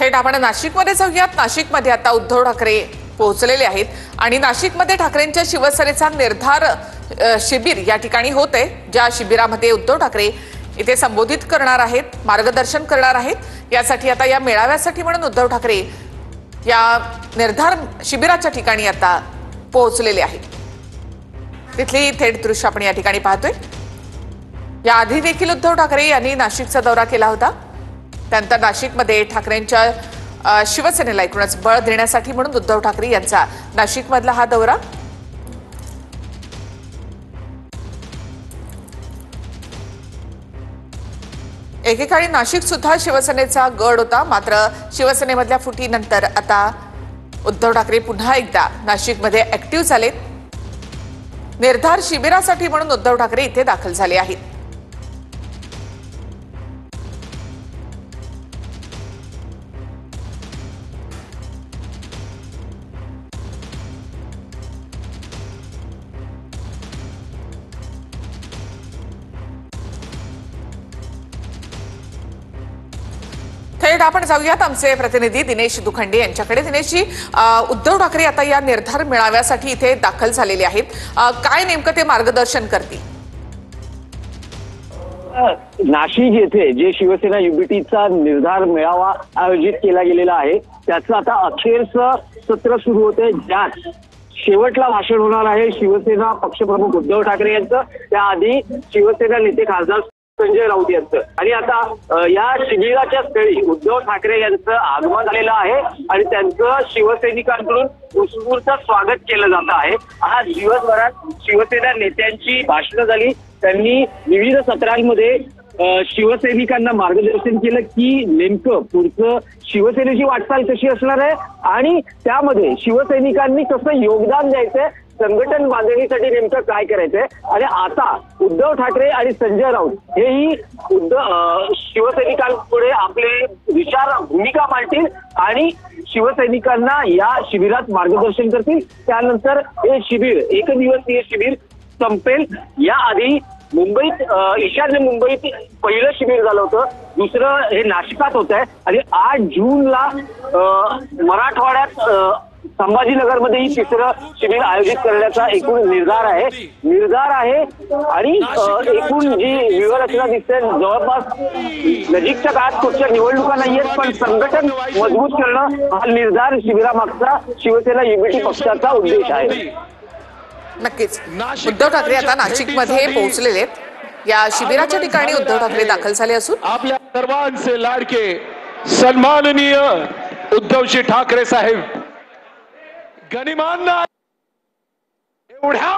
थेट आपण नाशिकमध्ये जाऊयात। नाशिकमध्ये आता उद्धव ठाकरे पोहोचलेले आहेत आणि नाशिकमध्ये ठाकरेंच्या शिवसेनेचा निर्धार शिबिर या ठिकाणी होते, ज्या शिबिरामध्ये उद्धव ठाकरे इथे संबोधित करणार आहेत, मार्गदर्शन करणार आहेत। यासाठी आता या मेळाव्यासाठी म्हणून उद्धव ठाकरे या निर्धार शिबिराच्या ठिकाणी आता पोहोचलेले आहेत। तिथली थेट दृश्य आपण या ठिकाणी पाहतोय। या आधी देखील उद्धव ठाकरे यांनी नाशिकचा दौरा केला होता। त्यानंतर नाशिकमध्ये ठाकरेंच्या शिवसेनेला एकूणच बळ देण्यासाठी म्हणून उद्धव ठाकरे यांचा नाशिकमधला हा दौरा। एकेकाळी नाशिक सुद्धा शिवसेनेचा गड होता, मात्र शिवसेनेमधल्या फुटीनंतर आता उद्धव ठाकरे पुन्हा एकदा नाशिकमध्ये ऍक्टिव्ह झाले। निर्धार शिबिरासाठी म्हणून उद्धव ठाकरे इथे दाखल झाले आहेत। थेट आपण जाऊयात आमचे प्रतिनिधी दिनेश दुखंडे यांच्याकडे। दिनेशजी, उद्धव ठाकरे आता या निर्धार मेळाव्यासाठी इथे दाखल झालेले आहेत, काय नेमकं ते मार्गदर्शन करतील? नाशिक येथे जे शिवसेना युबीटीचा निर्धार मेळावा आयोजित केला गेलेला आहे, त्याचं आता अखेरचं सत्र सुरू होते, ज्यात शेवटला भाषण होणार आहे शिवसेना पक्षप्रमुख उद्धव ठाकरे यांचं, त्याआधी शिवसेना नेते खासदार संजय राऊत यांचं। आणि आता या शिबिराच्या स्थळी उद्धव ठाकरे यांचं आगमन झालेलं आहे आणि त्यांचं शिवसैनिकांकडून उत्स्फूर्त स्वागत केलं जात आहे। आज दिवसभरात शिवसेना नेत्यांची भाषणं झाली, त्यांनी विविध सत्रांमध्ये शिवसैनिकांना मार्गदर्शन केलं की नेमकं पुढचं शिवसेनेची वाटचाल कशी असणार आहे आणि त्यामध्ये शिवसैनिकांनी कसं योगदान द्यायचंय, संघटन बांधणीसाठी नेमकं काय करायचंय। आणि आता उद्धव ठाकरे आणि संजय राऊत हेही शिवसैनिकांपुढे आपले विचार भूमिका मांडतील आणि शिवसैनिकांना या शिबिरात मार्गदर्शन करतील। त्यानंतर हे शिबिर एकदिवसीय शिबिर संपेल। याआधी मुंबईत ईशान्य मुंबईत पहिलं शिबिर झालं होतं, दुसरं हे नाशिकात होत आहे आणि 8 जूनला मराठवाड्यात संभाजीनगरमध्येही तिसरं शिबिर आयोजित करण्याचा एकूण निर्धार आहे आणि एकूण जी व्यूहरचना दिसते जवळपास नजीकच्या काळात कुठच्या निवडणुका नाहीयेत, पण संघटन मजबूत करणं हा निर्धार शिबिरामागचा शिवसेना युबीटी पक्षाचा उद्देश आहे। नक्कीच उद्धव ठाकरे आता नाशिकमध्ये पोहोचलेले आहेत। या शिबिराच्या ठिकाणी उद्धव ठाकरे दाखल झाले असून आपल्या सर्वांचे लाडके सन्माननीय उद्धवजी ठाकरे साहेब गणिमान एवढ्या